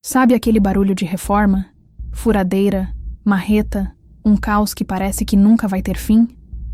Sabe aquele barulho de reforma? Furadeira, marreta, um caos que parece que nunca vai ter fim?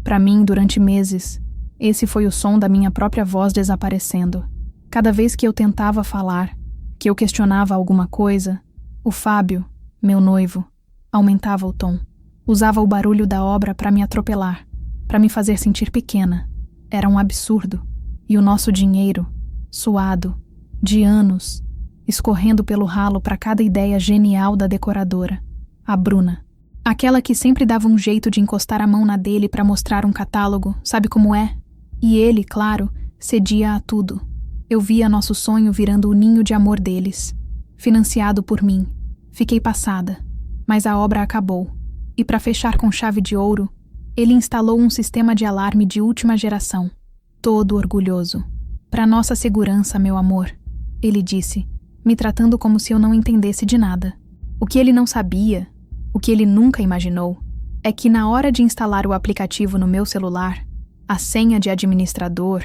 Para mim, durante meses, esse foi o som da minha própria voz desaparecendo. Cada vez que eu tentava falar, que eu questionava alguma coisa, o Fábio, meu noivo, aumentava o tom. Usava o barulho da obra para me atropelar, para me fazer sentir pequena. Era um absurdo. E o nosso dinheiro, suado, de anos, escorrendo pelo ralo para cada ideia genial da decoradora, a Bruna. Aquela que sempre dava um jeito de encostar a mão na dele para mostrar um catálogo, sabe como é? E ele, claro, cedia a tudo. Eu via nosso sonho virando o ninho de amor deles, financiado por mim. Fiquei passada, mas a obra acabou. E para fechar com chave de ouro, ele instalou um sistema de alarme de última geração, todo orgulhoso. Para nossa segurança, meu amor, ele disse, me tratando como se eu não entendesse de nada. O que ele não sabia, o que ele nunca imaginou, é que na hora de instalar o aplicativo no meu celular, a senha de administrador,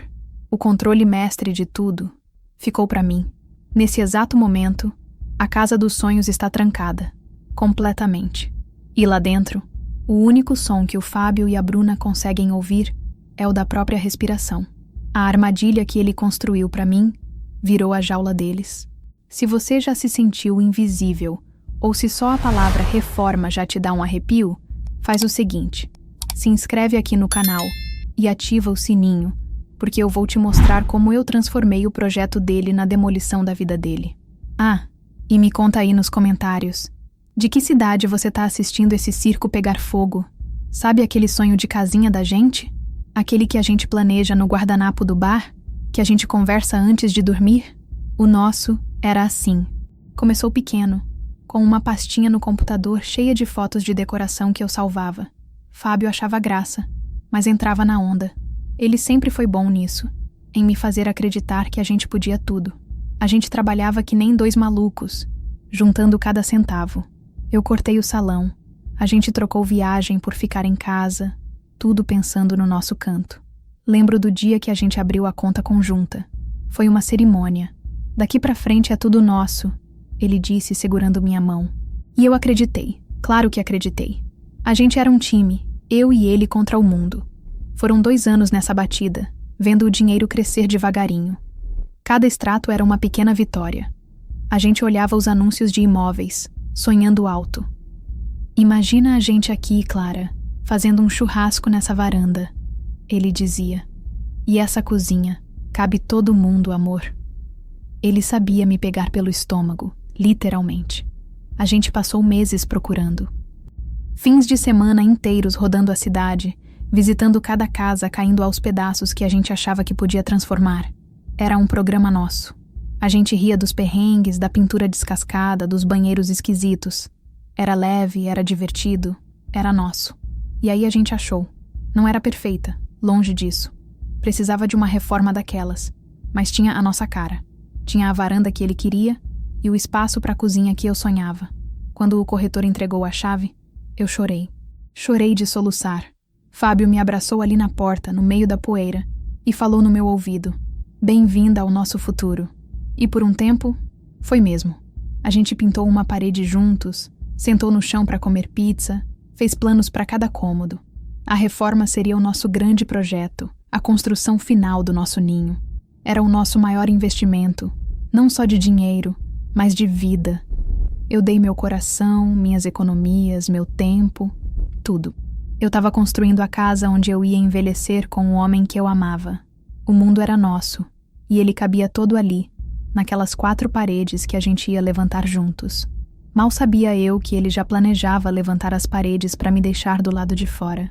o controle mestre de tudo, ficou para mim. Nesse exato momento, a casa dos sonhos está trancada, completamente. E lá dentro, o único som que o Fábio e a Bruna conseguem ouvir é o da própria respiração. A armadilha que ele construiu para mim virou a jaula deles. Se você já se sentiu invisível, ou se só a palavra reforma já te dá um arrepio, faz o seguinte: se inscreve aqui no canal e ativa o sininho, porque eu vou te mostrar como eu transformei o projeto dele na demolição da vida dele. Ah, e me conta aí nos comentários, de que cidade você tá assistindo esse circo pegar fogo? Sabe aquele sonho de casinha da gente? Aquele que a gente planeja no guardanapo do bar? Que a gente conversa antes de dormir? O nosso era assim. Começou pequeno, com uma pastinha no computador cheia de fotos de decoração que eu salvava. Fábio achava graça, mas entrava na onda. Ele sempre foi bom nisso, em me fazer acreditar que a gente podia tudo. A gente trabalhava que nem dois malucos, juntando cada centavo. Eu cortei o salão, a gente trocou viagem por ficar em casa, tudo pensando no nosso canto. Lembro do dia que a gente abriu a conta conjunta. Foi uma cerimônia. Daqui pra frente é tudo nosso, ele disse segurando minha mão. E eu acreditei, claro que acreditei. A gente era um time, eu e ele contra o mundo. Foram 2 anos nessa batida, vendo o dinheiro crescer devagarinho. Cada extrato era uma pequena vitória. A gente olhava os anúncios de imóveis, sonhando alto. Imagina a gente aqui, Clara, fazendo um churrasco nessa varanda, ele dizia. E essa cozinha, cabe todo mundo, amor. Ele sabia me pegar pelo estômago, literalmente. A gente passou meses procurando. Fins de semana inteiros rodando a cidade, visitando cada casa caindo aos pedaços que a gente achava que podia transformar. Era um programa nosso. A gente ria dos perrengues, da pintura descascada, dos banheiros esquisitos. Era leve, era divertido, era nosso. E aí a gente achou. Não era perfeita, longe disso. Precisava de uma reforma daquelas, mas tinha a nossa cara. Tinha a varanda que ele queria e o espaço para a cozinha que eu sonhava. Quando o corretor entregou a chave, eu chorei. Chorei de soluçar. Fábio me abraçou ali na porta, no meio da poeira, e falou no meu ouvido: "Bem-vinda ao nosso futuro." E por um tempo, foi mesmo. A gente pintou uma parede juntos, sentou no chão para comer pizza, fez planos para cada cômodo. A reforma seria o nosso grande projeto, a construção final do nosso ninho. Era o nosso maior investimento, não só de dinheiro, mas de vida. Eu dei meu coração, minhas economias, meu tempo, tudo. Eu estava construindo a casa onde eu ia envelhecer com o homem que eu amava. O mundo era nosso, e ele cabia todo ali, naquelas 4 paredes que a gente ia levantar juntos. Mal sabia eu que ele já planejava levantar as paredes para me deixar do lado de fora.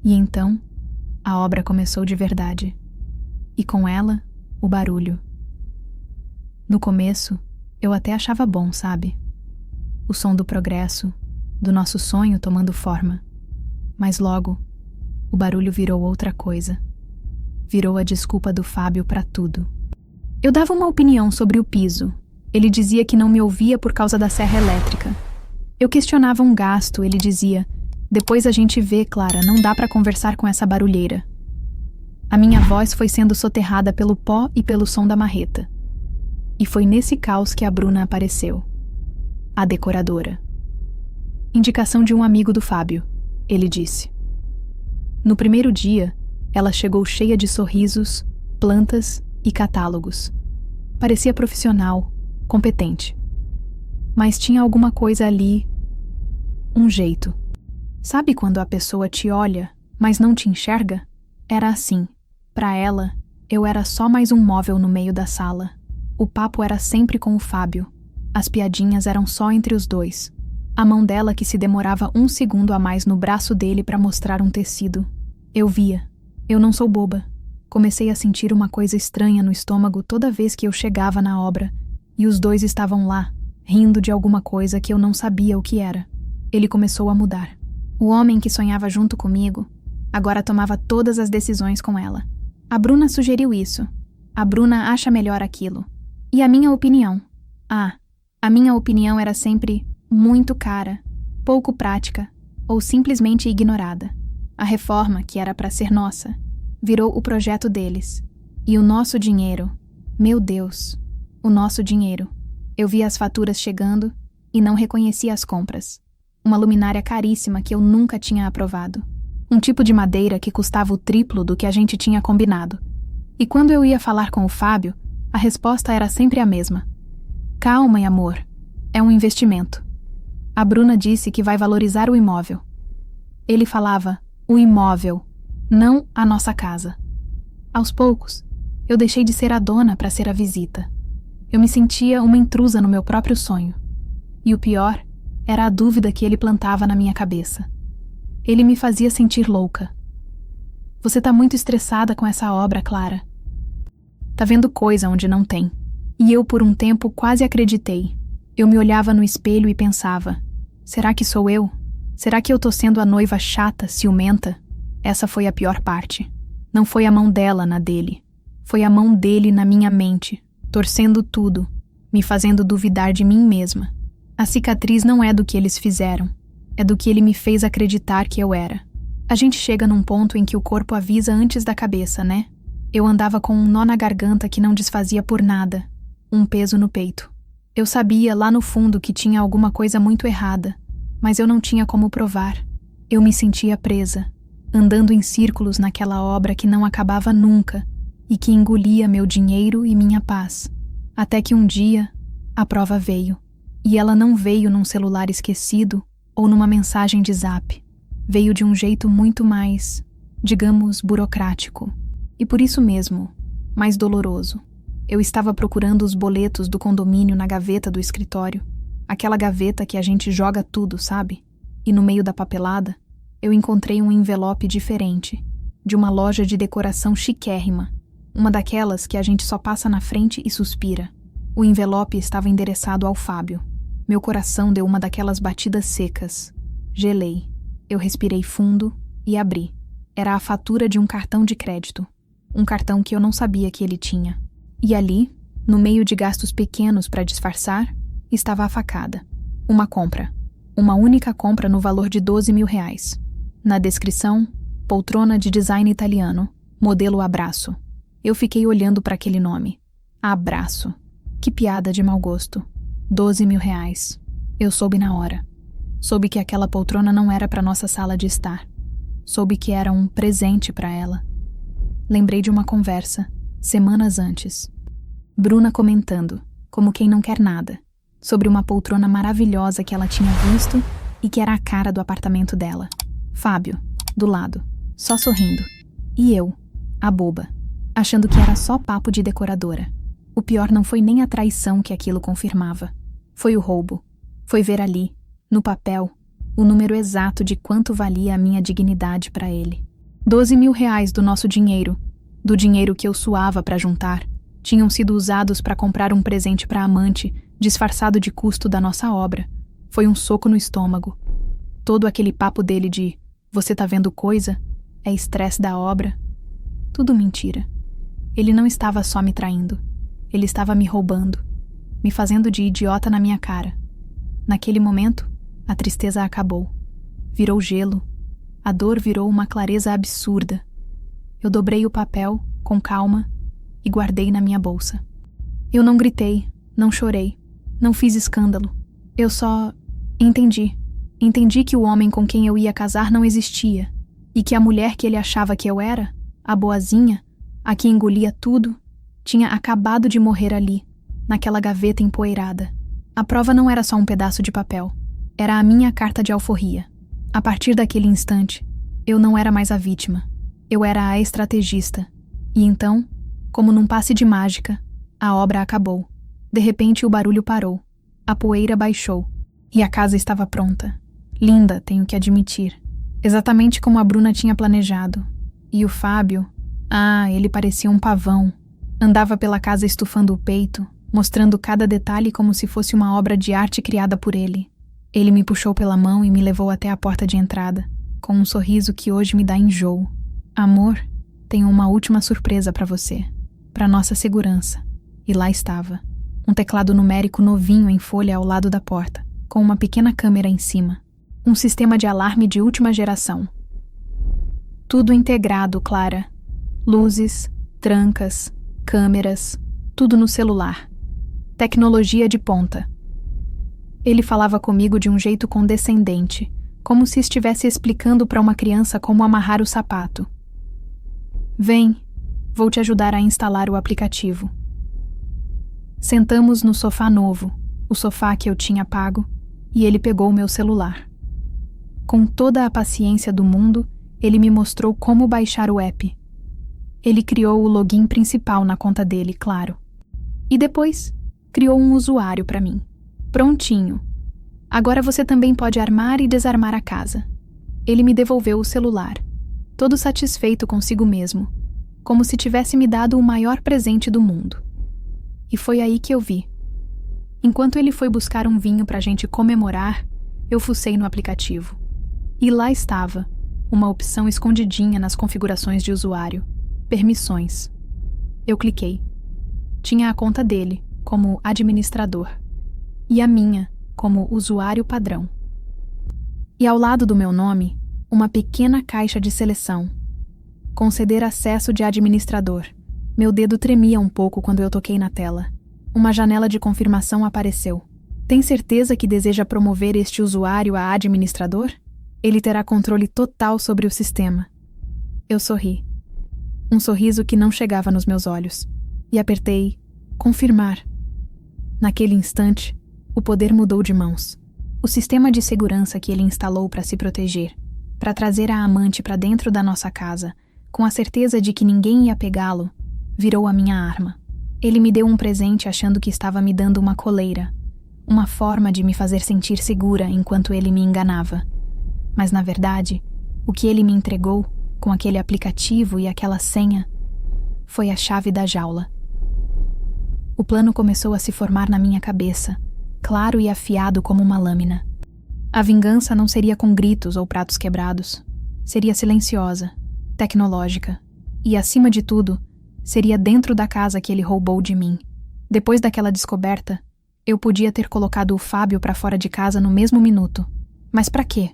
E então, a obra começou de verdade. E com ela, o barulho. No começo, eu até achava bom, sabe? O som do progresso, do nosso sonho tomando forma. Mas logo, o barulho virou outra coisa. Virou a desculpa do Fábio para tudo. Eu dava uma opinião sobre o piso. Ele dizia que não me ouvia por causa da serra elétrica. Eu questionava um gasto, ele dizia: "Depois a gente vê, Clara, não dá para conversar com essa barulheira." A minha voz foi sendo soterrada pelo pó e pelo som da marreta. E foi nesse caos que a Bruna apareceu. a decoradora. Indicação de um amigo do Fábio, ele disse. No primeiro dia, ela chegou cheia de sorrisos, plantas e catálogos. Parecia profissional, competente. Mas tinha alguma coisa ali, um jeito. Sabe quando a pessoa te olha, mas não te enxerga? Era assim. Para ela, eu era só mais um móvel no meio da sala. O papo era sempre com o Fábio. As piadinhas eram só entre os dois. A mão dela que se demorava 1 segundo a mais no braço dele para mostrar um tecido. Eu via. Eu não sou boba. Comecei a sentir uma coisa estranha no estômago toda vez que eu chegava na obra, e os dois estavam lá, rindo de alguma coisa que eu não sabia o que era. Ele começou a mudar. O homem que sonhava junto comigo agora tomava todas as decisões com ela. A Bruna sugeriu isso. A Bruna acha melhor aquilo. E a minha opinião? A minha opinião era sempre muito cara, pouco prática ou simplesmente ignorada. A reforma, que era para ser nossa, virou o projeto deles. E o nosso dinheiro, meu Deus, o nosso dinheiro. Eu via as faturas chegando e não reconhecia as compras. Uma luminária caríssima que eu nunca tinha aprovado. Um tipo de madeira que custava o triplo do que a gente tinha combinado. E quando eu ia falar com o Fábio, a resposta era sempre a mesma. Calma, amor. É um investimento. A Bruna disse que vai valorizar o imóvel. Ele falava, o imóvel, não a nossa casa. Aos poucos, eu deixei de ser a dona para ser a visita. Eu me sentia uma intrusa no meu próprio sonho. E o pior era a dúvida que ele plantava na minha cabeça. Ele me fazia sentir louca. Você tá muito estressada com essa obra, Clara. Tá vendo coisa onde não tem. E eu por um tempo quase acreditei. Eu me olhava no espelho e pensava, será que sou eu? Será que eu tô sendo a noiva chata, ciumenta? Essa foi a pior parte. Não foi a mão dela na dele. Foi a mão dele na minha mente, torcendo tudo, me fazendo duvidar de mim mesma. A cicatriz não é do que eles fizeram, é do que ele me fez acreditar que eu era. A gente chega num ponto em que o corpo avisa antes da cabeça, né? Eu andava com um nó na garganta que não desfazia por nada, um peso no peito. Eu sabia lá no fundo que tinha alguma coisa muito errada, mas eu não tinha como provar. Eu me sentia presa, andando em círculos naquela obra que não acabava nunca e que engolia meu dinheiro e minha paz. Até que um dia, a prova veio. E ela não veio num celular esquecido ou numa mensagem de zap. Veio de um jeito muito mais, digamos, burocrático. E por isso mesmo, mais doloroso. Eu estava procurando os boletos do condomínio na gaveta do escritório. Aquela gaveta que a gente joga tudo, sabe? E no meio da papelada, eu encontrei um envelope diferente, de uma loja de decoração chiquérrima. Uma daquelas que a gente só passa na frente e suspira. O envelope estava endereçado ao Fábio. Meu coração deu uma daquelas batidas secas. Gelei. Eu respirei fundo e abri. Era a fatura de um cartão de crédito. Um cartão que eu não sabia que ele tinha. E ali, no meio de gastos pequenos para disfarçar, estava a facada. Uma compra. Uma única compra no valor de R$12.000. Na descrição, poltrona de design italiano, modelo Abraço. Eu fiquei olhando para aquele nome. Abraço. Que piada de mau gosto. R$12.000. Eu soube na hora. Soube que aquela poltrona não era para nossa sala de estar. Soube que era um presente para ela. Lembrei de uma conversa, semanas antes. Bruna comentando, como quem não quer nada, sobre uma poltrona maravilhosa que ela tinha visto e que era a cara do apartamento dela. Fábio, do lado, só sorrindo. E eu, a boba, achando que era só papo de decoradora. O pior não foi nem a traição que aquilo confirmava. Foi o roubo. Foi ver ali, no papel, o número exato de quanto valia a minha dignidade para ele. R$12.000 do nosso dinheiro, do dinheiro que eu suava para juntar, tinham sido usados para comprar um presente para a amante, disfarçado de custo da nossa obra. Foi um soco no estômago. Todo aquele papo dele de "você tá vendo coisa? É estresse da obra?" Tudo mentira. Ele não estava só me traindo. Ele estava me roubando, me fazendo de idiota na minha cara. Naquele momento, a tristeza acabou. Virou gelo. A dor virou uma clareza absurda. Eu dobrei o papel, com calma, e guardei na minha bolsa. Eu não gritei, não chorei, não fiz escândalo. Eu só entendi. Entendi que o homem com quem eu ia casar não existia, e que a mulher que ele achava que eu era, a boazinha, a que engolia tudo, tinha acabado de morrer ali, naquela gaveta empoeirada. A prova não era só um pedaço de papel. Era a minha carta de alforria. A partir daquele instante, eu não era mais a vítima. Eu era a estrategista. E então, como num passe de mágica, a obra acabou. De repente o barulho parou. A poeira baixou. E a casa estava pronta. Linda, tenho que admitir. Exatamente como a Bruna tinha planejado. E o Fábio... ele parecia um pavão. Andava pela casa estufando o peito, mostrando cada detalhe como se fosse uma obra de arte criada por ele. Ele me puxou pela mão e me levou até a porta de entrada, com um sorriso que hoje me dá enjoo. Amor, tenho uma última surpresa para você, para nossa segurança. E lá estava, um teclado numérico novinho em folha ao lado da porta, com uma pequena câmera em cima. Um sistema de alarme de última geração. Tudo integrado, Clara. Luzes, trancas, câmeras, tudo no celular. Tecnologia de ponta. Ele falava comigo de um jeito condescendente, como se estivesse explicando para uma criança como amarrar o sapato. Vem, vou te ajudar a instalar o aplicativo. Sentamos no sofá novo, o sofá que eu tinha pago, e ele pegou o meu celular. Com toda a paciência do mundo, ele me mostrou como baixar o app. Ele criou o login principal na conta dele, claro. E depois, criou um usuário para mim. Prontinho. Agora você também pode armar e desarmar a casa. Ele me devolveu o celular, todo satisfeito consigo mesmo, como se tivesse me dado o maior presente do mundo. E foi aí que eu vi. Enquanto ele foi buscar um vinho pra gente comemorar, eu fucei no aplicativo. E lá estava, uma opção escondidinha nas configurações de usuário. Permissões. Eu cliquei. Tinha a conta dele, como administrador. E a minha, como usuário padrão. E ao lado do meu nome, uma pequena caixa de seleção. Conceder acesso de administrador. Meu dedo tremia um pouco quando eu toquei na tela. Uma janela de confirmação apareceu. Tem certeza que deseja promover este usuário a administrador? Ele terá controle total sobre o sistema. Eu sorri. Um sorriso que não chegava nos meus olhos. E apertei confirmar. Naquele instante, o poder mudou de mãos. O sistema de segurança que ele instalou para se proteger, para trazer a amante para dentro da nossa casa, com a certeza de que ninguém ia pegá-lo, virou a minha arma. Ele me deu um presente achando que estava me dando uma coleira, uma forma de me fazer sentir segura enquanto ele me enganava. Mas, na verdade, o que ele me entregou, com aquele aplicativo e aquela senha, foi a chave da jaula. O plano começou a se formar na minha cabeça, claro e afiado como uma lâmina. A vingança não seria com gritos ou pratos quebrados. Seria silenciosa, tecnológica. E, acima de tudo, seria dentro da casa que ele roubou de mim. Depois daquela descoberta, eu podia ter colocado o Fábio para fora de casa no mesmo minuto. Mas para quê?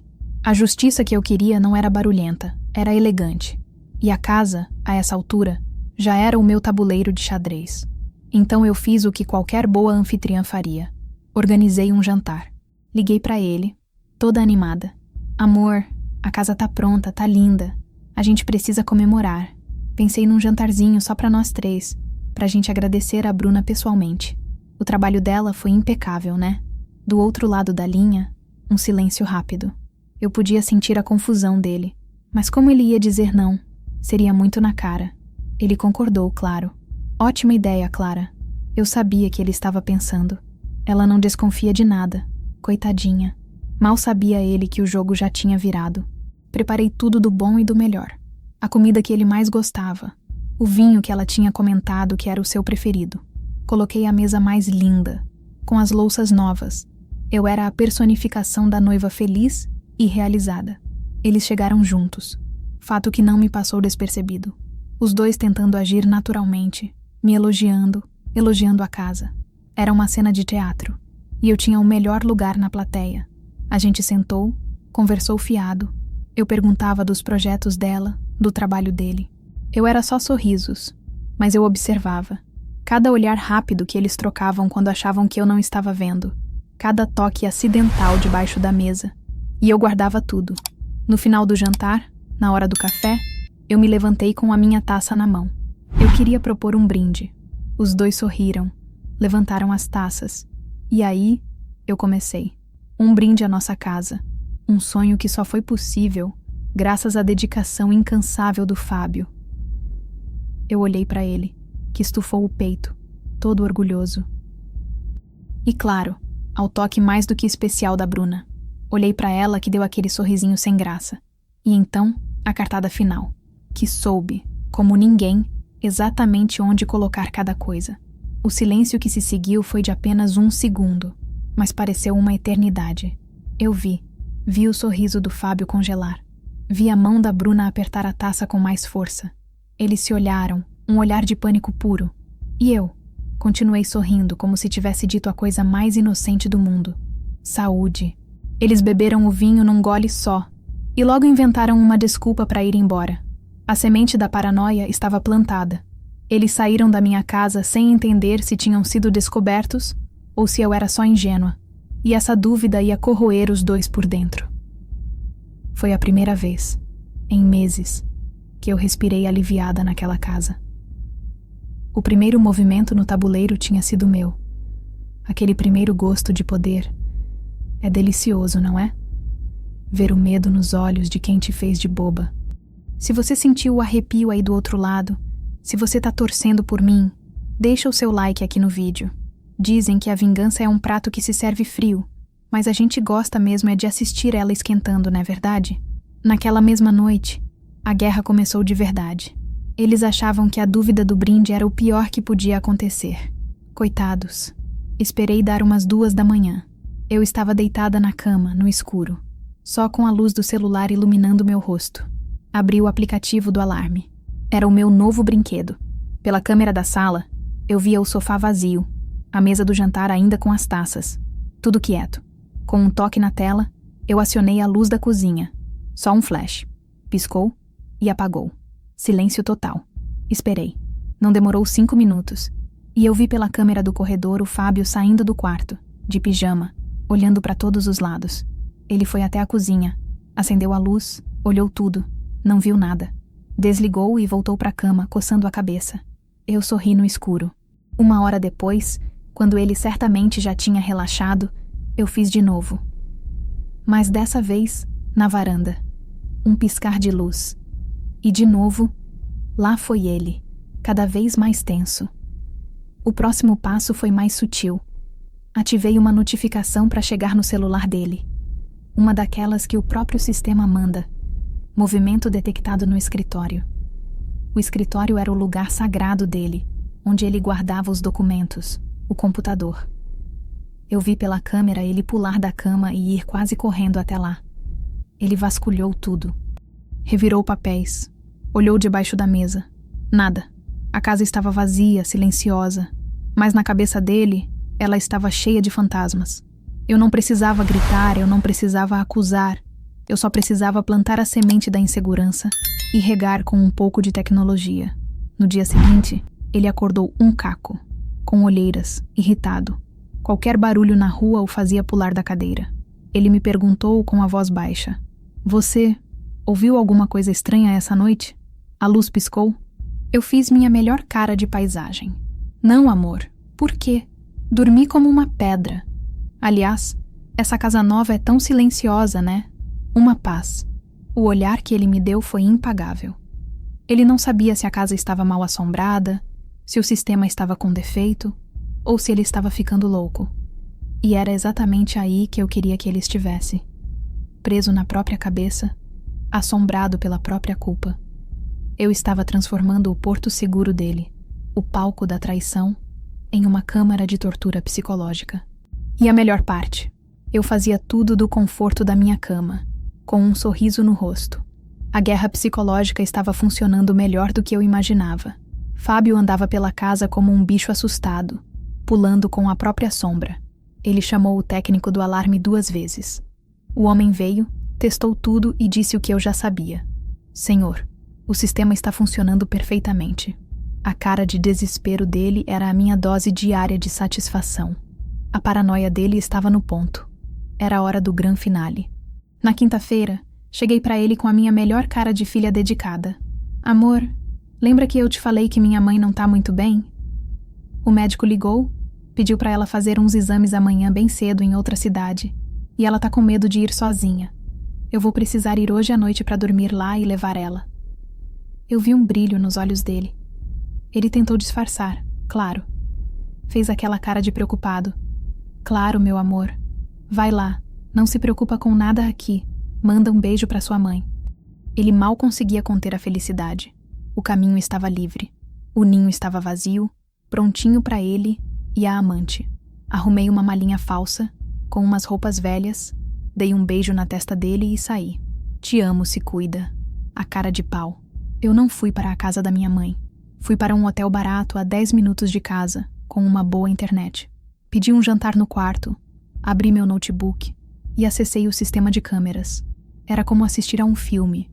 A justiça que eu queria não era barulhenta, era elegante. E a casa, a essa altura, já era o meu tabuleiro de xadrez. Então eu fiz o que qualquer boa anfitriã faria. Organizei um jantar. Liguei para ele, toda animada. Amor, a casa tá pronta, tá linda. A gente precisa comemorar. Pensei num jantarzinho só para nós três, pra gente agradecer a Bruna pessoalmente. O trabalho dela foi impecável, né? Do outro lado da linha, um silêncio rápido. Eu podia sentir a confusão dele. Mas como ele ia dizer não? Seria muito na cara. Ele concordou, claro. Ótima ideia, Clara. Eu sabia que ele estava pensando. Ela não desconfia de nada. Coitadinha. Mal sabia ele que o jogo já tinha virado. Preparei tudo do bom e do melhor. A comida que ele mais gostava. O vinho que ela tinha comentado que era o seu preferido. Coloquei a mesa mais linda, com as louças novas. Eu era a personificação da noiva feliz e realizada. Eles chegaram juntos. Fato que não me passou despercebido. Os dois tentando agir naturalmente, me elogiando a casa. Era uma cena de teatro, e eu tinha o melhor lugar na plateia. A gente sentou, conversou fiado. Eu perguntava dos projetos dela, do trabalho dele. Eu era só sorrisos, mas eu observava. Cada olhar rápido que eles trocavam quando achavam que eu não estava vendo. cada toque acidental debaixo da mesa, e eu guardava tudo. No final do jantar, na hora do café, eu me levantei com a minha taça na mão. Eu queria propor um brinde. Os dois sorriram, levantaram as taças. E aí, eu comecei. Um brinde à nossa casa. Um sonho que só foi possível graças à dedicação incansável do Fábio. Eu olhei para ele, que estufou o peito, todo orgulhoso. E claro, ao toque mais do que especial da Bruna. Olhei para ela, que deu aquele sorrisinho sem graça. E então, a cartada final, que soube, como ninguém, exatamente onde colocar cada coisa. O silêncio que se seguiu foi de apenas 1 segundo, mas pareceu uma eternidade. Eu vi o sorriso do Fábio congelar. Vi a mão da Bruna apertar a taça com mais força. Eles se olharam, um olhar de pânico puro. E eu continuei sorrindo como se tivesse dito a coisa mais inocente do mundo. Saúde. Eles beberam o vinho num gole só e logo inventaram uma desculpa para ir embora. A semente da paranoia estava plantada. Eles saíram da minha casa sem entender se tinham sido descobertos ou se eu era só ingênua. E essa dúvida ia corroer os dois por dentro. Foi a primeira vez, em meses, que eu respirei aliviada naquela casa. O primeiro movimento no tabuleiro tinha sido meu. Aquele primeiro gosto de poder. É delicioso, não é? Ver o medo nos olhos de quem te fez de boba. Se você sentiu o arrepio aí do outro lado, se você tá torcendo por mim, deixa o seu like aqui no vídeo. Dizem que a vingança é um prato que se serve frio, mas a gente gosta mesmo é de assistir ela esquentando, não é verdade? Naquela mesma noite, a guerra começou de verdade. Eles achavam que a dúvida do brinde era o pior que podia acontecer. Coitados. Esperei dar umas 2 da manhã. Eu estava deitada na cama, no escuro, só com a luz do celular iluminando meu rosto. Abri o aplicativo do alarme. Era o meu novo brinquedo. Pela câmera da sala, eu via o sofá vazio, a mesa do jantar ainda com as taças. Tudo quieto. Com um toque na tela, eu acionei a luz da cozinha. Só um flash. Piscou e apagou. Silêncio total. Esperei. Não demorou 5 minutos. E eu vi pela câmera do corredor o Fábio saindo do quarto, de pijama, olhando para todos os lados. Ele foi até a cozinha, acendeu a luz, olhou tudo, não viu nada. Desligou e voltou para a cama, coçando a cabeça. Eu sorri no escuro. 1 hora depois, quando ele certamente já tinha relaxado, eu fiz de novo. Mas dessa vez, na varanda. Um piscar de luz. E de novo, lá foi ele, cada vez mais tenso. O próximo passo foi mais sutil. Ativei uma notificação para chegar no celular dele. Uma daquelas que o próprio sistema manda. Movimento detectado no escritório. O escritório era o lugar sagrado dele, onde ele guardava os documentos, o computador. Eu vi pela câmera ele pular da cama e ir quase correndo até lá. Ele vasculhou tudo. Revirou papéis. Olhou debaixo da mesa. Nada. A casa estava vazia, silenciosa. Mas na cabeça dele, ela estava cheia de fantasmas. Eu não precisava gritar, eu não precisava acusar. Eu só precisava plantar a semente da insegurança e regar com um pouco de tecnologia. No dia seguinte, ele acordou um caco, com olheiras, irritado. Qualquer barulho na rua o fazia pular da cadeira. Ele me perguntou com a voz baixa: "Você ouviu alguma coisa estranha essa noite?" A luz piscou. Eu fiz minha melhor cara de paisagem. "Não, amor. Por quê? Dormi como uma pedra. Aliás, essa casa nova é tão silenciosa, né? Uma paz." O olhar que ele me deu foi impagável. Ele não sabia se a casa estava mal assombrada, se o sistema estava com defeito, ou se ele estava ficando louco. E era exatamente aí que eu queria que ele estivesse. Preso na própria cabeça, assombrado pela própria culpa. Eu estava transformando o porto seguro dele, o palco da traição, em uma câmara de tortura psicológica. E a melhor parte, eu fazia tudo do conforto da minha cama, com um sorriso no rosto. A guerra psicológica estava funcionando melhor do que eu imaginava. Fábio andava pela casa como um bicho assustado, pulando com a própria sombra. Ele chamou o técnico do alarme 2 vezes. O homem veio, testou tudo e disse o que eu já sabia. "Senhor, o sistema está funcionando perfeitamente." A cara de desespero dele era a minha dose diária de satisfação. A paranoia dele estava no ponto. Era a hora do gran finale. Na quinta-feira, cheguei para ele com a minha melhor cara de filha dedicada. Amor, lembra que eu te falei que minha mãe não tá muito bem? O médico ligou, pediu para ela fazer uns exames amanhã bem cedo em outra cidade, e ela tá com medo de ir sozinha. Eu vou precisar ir hoje à noite para dormir lá e levar ela. Eu vi um brilho nos olhos dele. Ele tentou disfarçar, claro. Fez aquela cara de preocupado. Claro, meu amor. Vai lá, não se preocupa com nada aqui. Manda um beijo para sua mãe. Ele mal conseguia conter a felicidade. O caminho estava livre. O ninho estava vazio, prontinho para ele e a amante. Arrumei uma malinha falsa, com umas roupas velhas, dei um beijo na testa dele e saí. Te amo, se cuida. A cara de pau. Eu não fui para a casa da minha mãe. Fui para um hotel barato a 10 minutos de casa, com uma boa internet. Pedi um jantar no quarto, abri meu notebook e acessei o sistema de câmeras. Era como assistir a um filme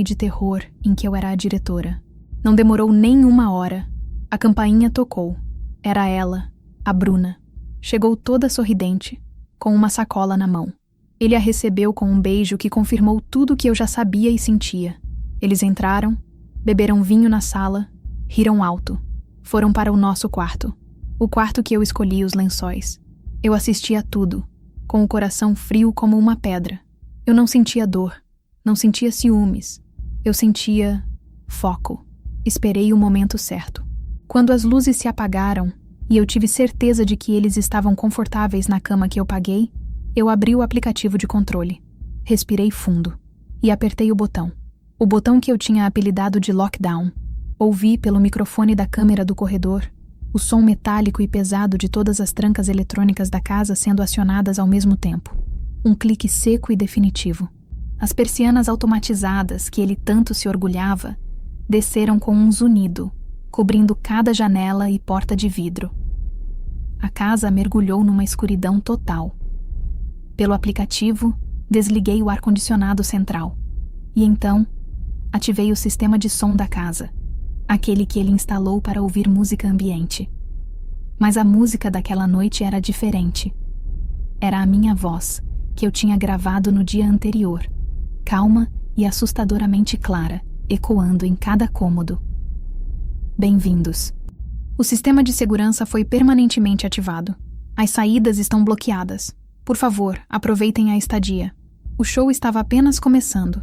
de terror em que eu era a diretora. Não demorou nem uma hora. A campainha tocou. Era ela, a Bruna. Chegou toda sorridente, com uma sacola na mão. Ele a recebeu com um beijo que confirmou tudo o que eu já sabia e sentia. Eles entraram, beberam vinho na sala, riram alto. Foram para o nosso quarto. O quarto que eu escolhi os lençóis. Eu assistia a tudo, com o coração frio como uma pedra. Eu não sentia dor, não sentia ciúmes. Eu sentia foco. Esperei o momento certo. Quando as luzes se apagaram e eu tive certeza de que eles estavam confortáveis na cama que eu paguei, eu abri o aplicativo de controle. Respirei fundo e apertei o botão. O botão que eu tinha apelidado de lockdown. Ouvi pelo microfone da câmera do corredor o som metálico e pesado de todas as trancas eletrônicas da casa sendo acionadas ao mesmo tempo. Um clique seco e definitivo. As persianas automatizadas que ele tanto se orgulhava desceram com um zunido, cobrindo cada janela e porta de vidro. A casa mergulhou numa escuridão total. Pelo aplicativo, desliguei o ar-condicionado central. E então, ativei o sistema de som da casa, aquele que ele instalou para ouvir música ambiente. Mas a música daquela noite era diferente. Era a minha voz, que eu tinha gravado no dia anterior, calma e assustadoramente clara, ecoando em cada cômodo. Bem-vindos. O sistema de segurança foi permanentemente ativado. As saídas estão bloqueadas. Por favor, aproveitem a estadia. O show estava apenas começando.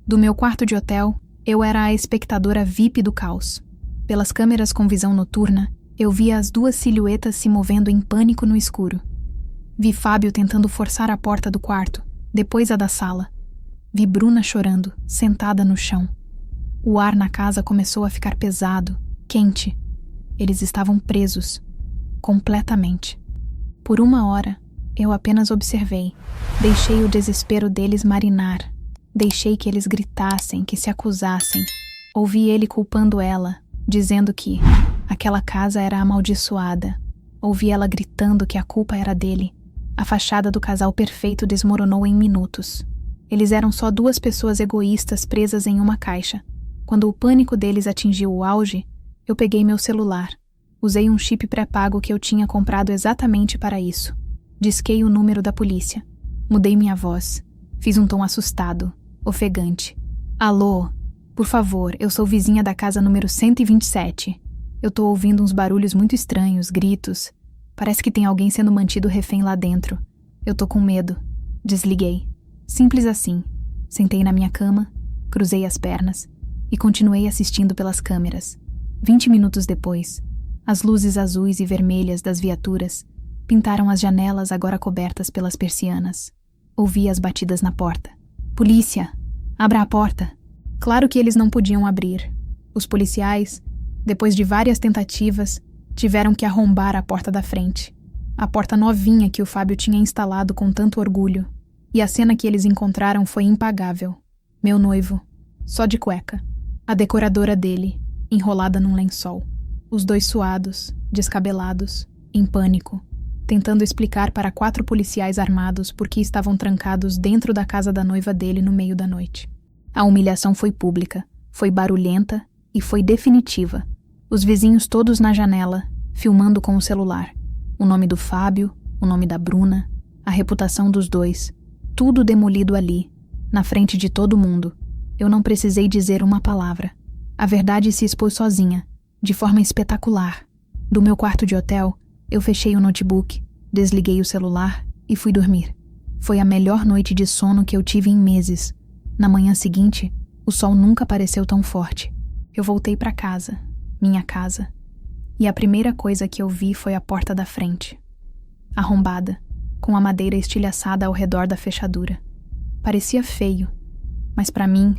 Do meu quarto de hotel, eu era a espectadora VIP do caos. Pelas câmeras com visão noturna, eu via as duas silhuetas se movendo em pânico no escuro. Vi Fábio tentando forçar a porta do quarto, depois a da sala. Vi Bruna chorando, sentada no chão. O ar na casa começou a ficar pesado, quente. Eles estavam presos, completamente. Por uma hora, eu apenas observei. Deixei o desespero deles marinar. Deixei que eles gritassem, que se acusassem. Ouvi ele culpando ela, dizendo que aquela casa era amaldiçoada. Ouvi ela gritando que a culpa era dele. A fachada do casal perfeito desmoronou em minutos. Eles eram só duas pessoas egoístas presas em uma caixa. Quando o pânico deles atingiu o auge, eu peguei meu celular. Usei um chip pré-pago que eu tinha comprado exatamente para isso. Disquei o número da polícia. Mudei minha voz. Fiz um tom assustado, ofegante. Alô, por favor, eu sou vizinha da casa número 127. Eu tô ouvindo uns barulhos muito estranhos, gritos. Parece que tem alguém sendo mantido refém lá dentro. Eu tô com medo. Desliguei. Simples assim. Sentei na minha cama, cruzei as pernas e continuei assistindo pelas câmeras. 20 minutos depois, as luzes azuis e vermelhas das viaturas pintaram as janelas agora cobertas pelas persianas. Ouvi as batidas na porta. Polícia! Abra a porta! Claro que eles não podiam abrir. Os policiais, depois de várias tentativas, tiveram que arrombar a porta da frente. A porta novinha que o Fábio tinha instalado com tanto orgulho. E a cena que eles encontraram foi impagável. Meu noivo, só de cueca. A decoradora dele, enrolada num lençol. Os dois suados, descabelados, em pânico, tentando explicar para 4 policiais armados por que estavam trancados dentro da casa da noiva dele no meio da noite. A humilhação foi pública, foi barulhenta e foi definitiva. Os vizinhos todos na janela, filmando com o celular. O nome do Fábio, o nome da Bruna, a reputação dos dois, tudo demolido ali, na frente de todo mundo. Eu não precisei dizer uma palavra. A verdade se expôs sozinha, de forma espetacular. Do meu quarto de hotel, eu fechei o notebook, desliguei o celular e fui dormir. Foi a melhor noite de sono que eu tive em meses. Na manhã seguinte, o sol nunca pareceu tão forte. Eu voltei para casa, minha casa, e a primeira coisa que eu vi foi a porta da frente, arrombada, com a madeira estilhaçada ao redor da fechadura. Parecia feio, mas para mim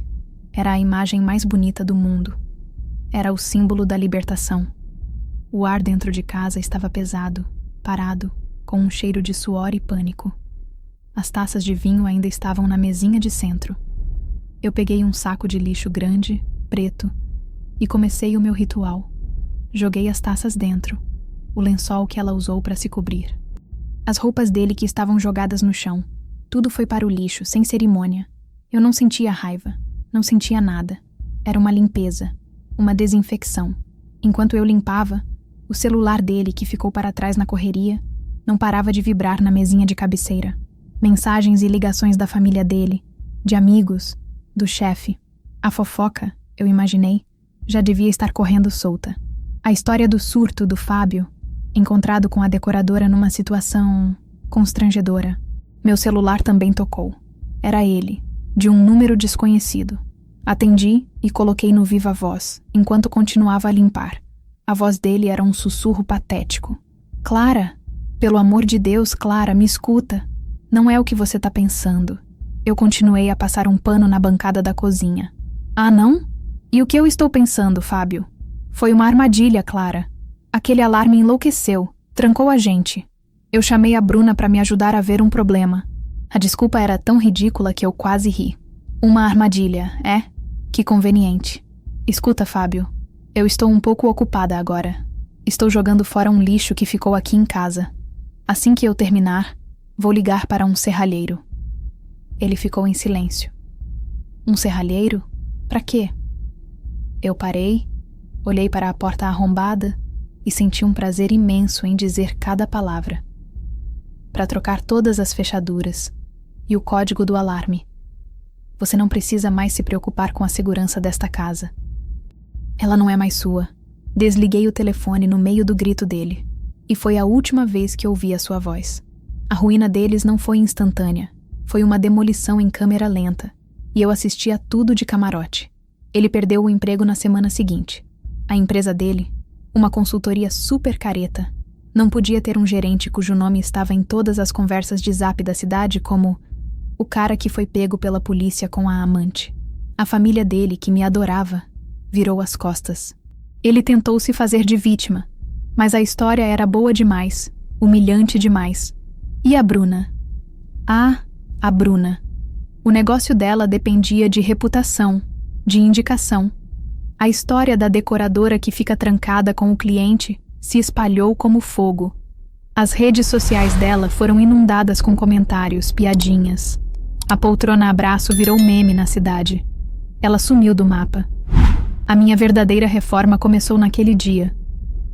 era a imagem mais bonita do mundo. Era o símbolo da libertação. O ar dentro de casa estava pesado, parado, com um cheiro de suor e pânico. As taças de vinho ainda estavam na mesinha de centro. Eu peguei um saco de lixo grande, preto, e comecei o meu ritual. Joguei as taças dentro, o lençol que ela usou para se cobrir. As roupas dele que estavam jogadas no chão. Tudo foi para o lixo, sem cerimônia. Eu não sentia raiva, não sentia nada. Era uma limpeza, uma desinfecção. Enquanto eu limpava, o celular dele, que ficou para trás na correria, não parava de vibrar na mesinha de cabeceira. Mensagens e ligações da família dele, de amigos, do chefe. A fofoca, eu imaginei, já devia estar correndo solta. A história do surto do Fábio, encontrado com a decoradora numa situação constrangedora. Meu celular também tocou. Era ele, de um número desconhecido. Atendi e coloquei no viva voz, enquanto continuava a limpar. A voz dele era um sussurro patético. Clara, pelo amor de Deus, Clara, me escuta. Não é o que você tá pensando. Eu continuei a passar um pano na bancada da cozinha. Ah, não? E o que eu estou pensando, Fábio? Foi uma armadilha, Clara. Aquele alarme enlouqueceu, trancou a gente. Eu chamei a Bruna para me ajudar a ver um problema. A desculpa era tão ridícula que eu quase ri. Uma armadilha, é? Que conveniente. Escuta, Fábio, eu estou um pouco ocupada agora. Estou jogando fora um lixo que ficou aqui em casa. Assim que eu terminar, vou ligar para um serralheiro. Ele ficou em silêncio. Um serralheiro? Para quê? Eu parei, olhei para a porta arrombada e senti um prazer imenso em dizer cada palavra. Para trocar todas as fechaduras e o código do alarme. Você não precisa mais se preocupar com a segurança desta casa. Ela não é mais sua. Desliguei o telefone no meio do grito dele, e foi a última vez que ouvi a sua voz. A ruína deles não foi instantânea, foi uma demolição em câmera lenta, e eu assisti a tudo de camarote. Ele perdeu o emprego na semana seguinte. A empresa dele, uma consultoria super careta, não podia ter um gerente cujo nome estava em todas as conversas de zap da cidade como o cara que foi pego pela polícia com a amante. A família dele, que me adorava, virou as costas. Ele tentou se fazer de vítima, mas a história era boa demais, humilhante demais. E a Bruna? Ah, a Bruna. O negócio dela dependia de reputação, de indicação. A história da decoradora que fica trancada com o cliente se espalhou como fogo. As redes sociais dela foram inundadas com comentários, piadinhas. A poltrona abraço virou meme na cidade. Ela sumiu do mapa. A minha verdadeira reforma começou naquele dia.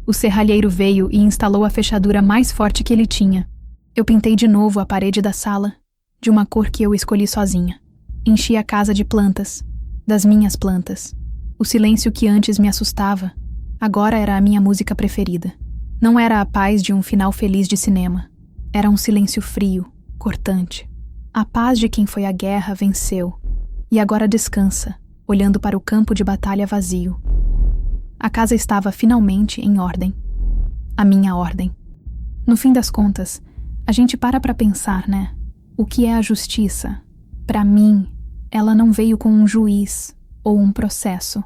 O serralheiro veio e instalou a fechadura mais forte que ele tinha. Eu pintei de novo a parede da sala, de uma cor que eu escolhi sozinha. Enchi a casa de plantas, das minhas plantas. O silêncio que antes me assustava, agora era a minha música preferida. Não era a paz de um final feliz de cinema. Era um silêncio frio, cortante. A paz de quem foi à guerra venceu, e agora descansa, olhando para o campo de batalha vazio. A casa estava finalmente em ordem. A minha ordem. No fim das contas, a gente para pensar, né? O que é a justiça? Para mim, ela não veio com um juiz ou um processo.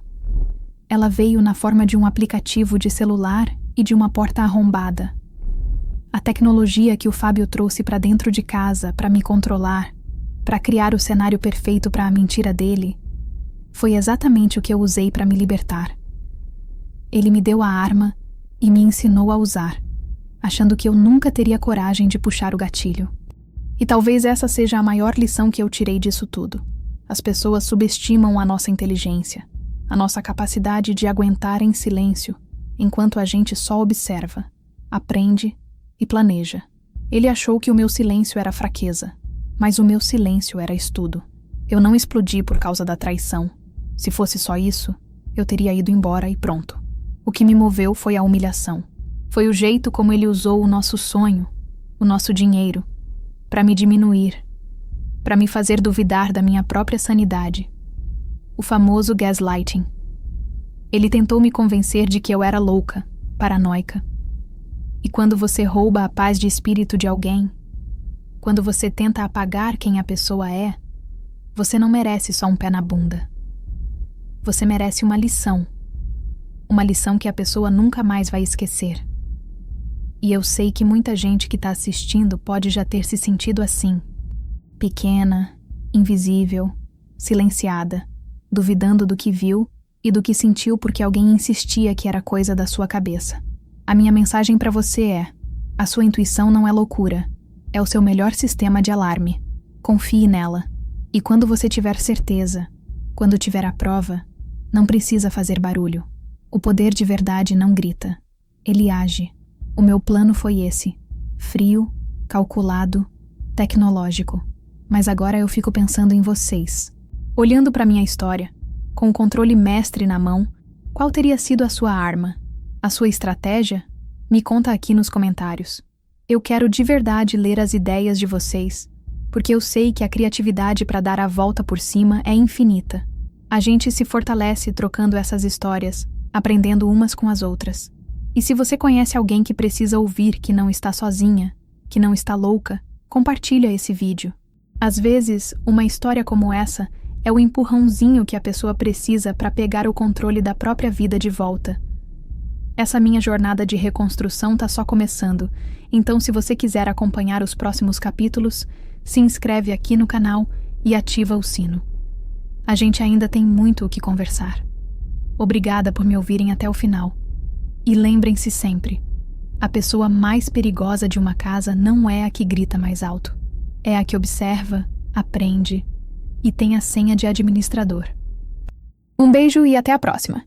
Ela veio na forma de um aplicativo de celular e de uma porta arrombada. A tecnologia que o Fábio trouxe para dentro de casa para me controlar, para criar o cenário perfeito para a mentira dele, foi exatamente o que eu usei para me libertar. Ele me deu a arma e me ensinou a usar, achando que eu nunca teria coragem de puxar o gatilho. E talvez essa seja a maior lição que eu tirei disso tudo. As pessoas subestimam a nossa inteligência, a nossa capacidade de aguentar em silêncio, enquanto a gente só observa, aprende e planeja. Ele achou que o meu silêncio era fraqueza, mas o meu silêncio era estudo. Eu não explodi por causa da traição. Se fosse só isso, eu teria ido embora e pronto. O que me moveu foi a humilhação. Foi o jeito como ele usou o nosso sonho, o nosso dinheiro, para me diminuir, para me fazer duvidar da minha própria sanidade. O famoso gaslighting. Ele tentou me convencer de que eu era louca, paranoica. E quando você rouba a paz de espírito de alguém, quando você tenta apagar quem a pessoa é, você não merece só um pé na bunda. Você merece uma lição que a pessoa nunca mais vai esquecer. E eu sei que muita gente que está assistindo pode já ter se sentido assim, pequena, invisível, silenciada, duvidando do que viu e do que sentiu porque alguém insistia que era coisa da sua cabeça. A minha mensagem para você é: a sua intuição não é loucura, é o seu melhor sistema de alarme. Confie nela. E quando você tiver certeza, quando tiver a prova, não precisa fazer barulho. O poder de verdade não grita, ele age. O meu plano foi esse: frio, calculado, tecnológico. Mas agora eu fico pensando em vocês. Olhando para minha história, com o controle mestre na mão, qual teria sido a sua arma? A sua estratégia? Me conta aqui nos comentários. Eu quero de verdade ler as ideias de vocês, porque eu sei que a criatividade para dar a volta por cima é infinita. A gente se fortalece trocando essas histórias, aprendendo umas com as outras. E se você conhece alguém que precisa ouvir que não está sozinha, que não está louca, compartilha esse vídeo. Às vezes, uma história como essa é o empurrãozinho que a pessoa precisa para pegar o controle da própria vida de volta. Essa minha jornada de reconstrução está só começando, então se você quiser acompanhar os próximos capítulos, se inscreve aqui no canal e ativa o sino. A gente ainda tem muito o que conversar. Obrigada por me ouvirem até o final. E lembrem-se sempre, a pessoa mais perigosa de uma casa não é a que grita mais alto. É a que observa, aprende e tem a senha de administrador. Um beijo e até a próxima!